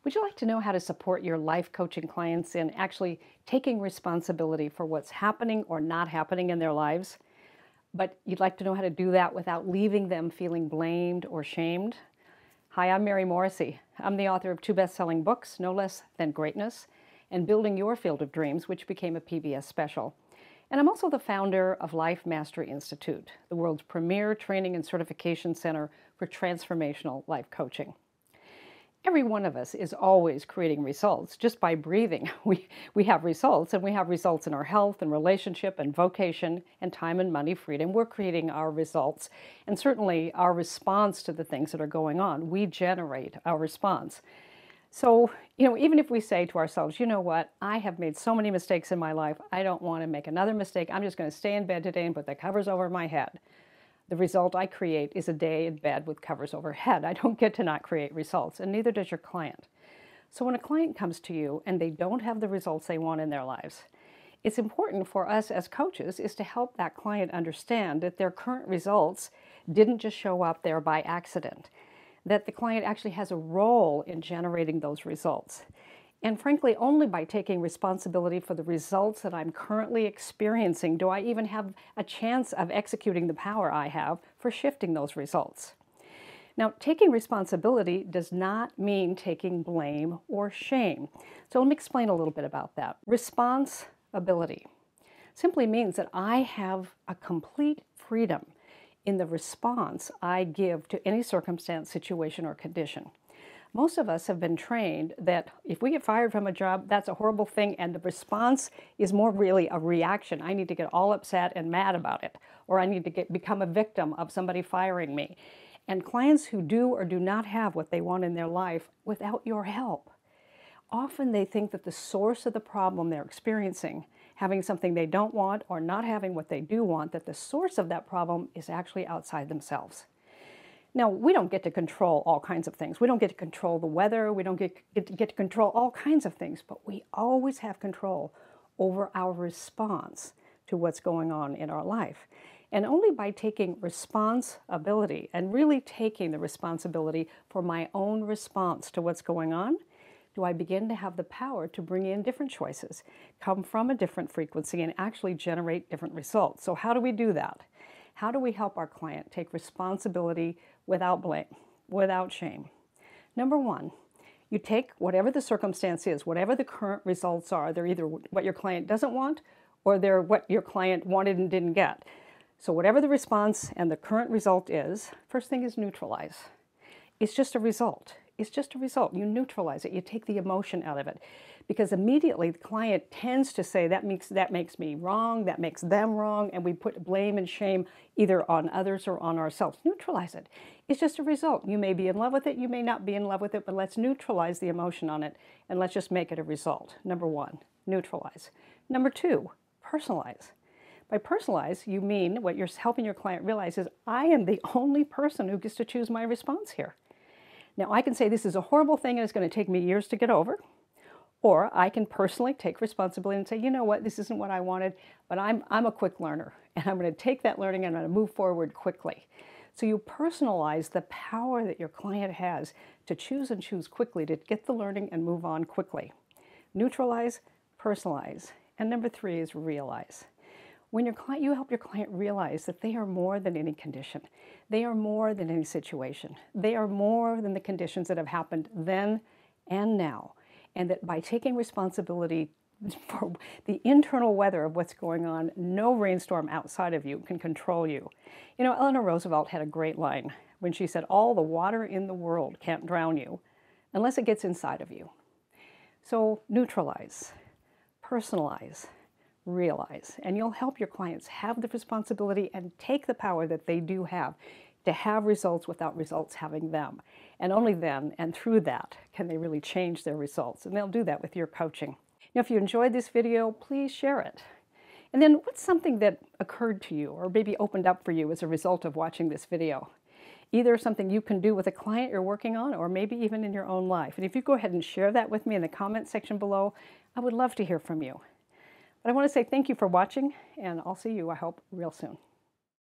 Would you like to know how to support your life coaching clients in actually taking responsibility for what's happening or not happening in their lives? But you'd like to know how to do that without leaving them feeling blamed or shamed? Hi, I'm Mary Morrissey. I'm the author of 2 best-selling books, No Less Than Greatness, and Building Your Field of Dreams, which became a PBS special. And I'm also the founder of Life Mastery Institute, the world's premier training and certification center for transformational life coaching. Every one of us is always creating results just by breathing. We have results, and we have results in our health and relationship and vocation and time and money freedom. We're creating our results, and certainly our response to the things that are going on. We generate our response. So, even if we say to ourselves, you know what, I have made so many mistakes in my life, I don't want to make another mistake. I'm just going to stay in bed today and put the covers over my head. The result I create is a day in bed with covers overhead. I don't get to not create results, and neither does your client. So when a client comes to you and they don't have the results they want in their lives, it's important for us as coaches is to help that client understand that their current results didn't just show up there by accident, that the client actually has a role in generating those results. And frankly, only by taking responsibility for the results that I'm currently experiencing do I even have a chance of executing the power I have for shifting those results. Now, taking responsibility does not mean taking blame or shame. So let me explain a little bit about that. Responsibility simply means that I have a complete freedom in the response I give to any circumstance, situation, or condition. Most of us have been trained that if we get fired from a job, that's a horrible thing, and the response is more really a reaction. I need to get all upset and mad about it, or I need to become a victim of somebody firing me. And clients who do or do not have what they want in their life without your help, often they think that the source of the problem they're experiencing, having something they don't want or not having what they do want, that the source of that problem is actually outside themselves. Now, we don't get to control all kinds of things. We don't get to control the weather. We don't get to control all kinds of things, but we always have control over our response to what's going on in our life. And only by taking responsibility and really taking the responsibility for my own response to what's going on, do I begin to have the power to bring in different choices, come from a different frequency, and actually generate different results. So how do we do that? How do we help our client take responsibility without blame, without shame? Number one, you take whatever the circumstance is, whatever the current results are. They're either what your client doesn't want or they're what your client wanted and didn't get. So whatever the response and the current result is, first thing is neutralize. It's just a result. It's just a result. You neutralize it. You take the emotion out of it. Because immediately the client tends to say, that makes me wrong, that makes them wrong, and we put blame and shame either on others or on ourselves. Neutralize it. It's just a result. You may be in love with it, you may not be in love with it, but let's neutralize the emotion on it, and let's just make it a result. Number one, neutralize. Number two, personalize. By personalize, you mean what you're helping your client realize is, I am the only person who gets to choose my response here. Now, I can say this is a horrible thing and it's going to take me years to get over. Or I can personally take responsibility and say, you know what, this isn't what I wanted, but I'm a quick learner, and I'm going to take that learning and I'm going to move forward quickly. So you personalize the power that your client has to choose and choose quickly, to get the learning and move on quickly. Neutralize, personalize. And number three is realize. When you help your client realize that they are more than any condition. They are more than any situation. They are more than the conditions that have happened then and now. And that by taking responsibility for the internal weather of what's going on, no rainstorm outside of you can control you. Eleanor Roosevelt had a great line when she said, all the water in the world can't drown you unless it gets inside of you. So neutralize, personalize, realize, and you'll help your clients have the responsibility and take the power that they do have to have results without results having them. And only then and through that can they really change their results. And they'll do that with your coaching. Now, if you enjoyed this video, please share it. And then what's something that occurred to you or maybe opened up for you as a result of watching this video? Either something you can do with a client you're working on or maybe even in your own life. And if you go ahead and share that with me in the comment section below, I would love to hear from you. But I want to say thank you for watching, and I'll see you, I hope, real soon.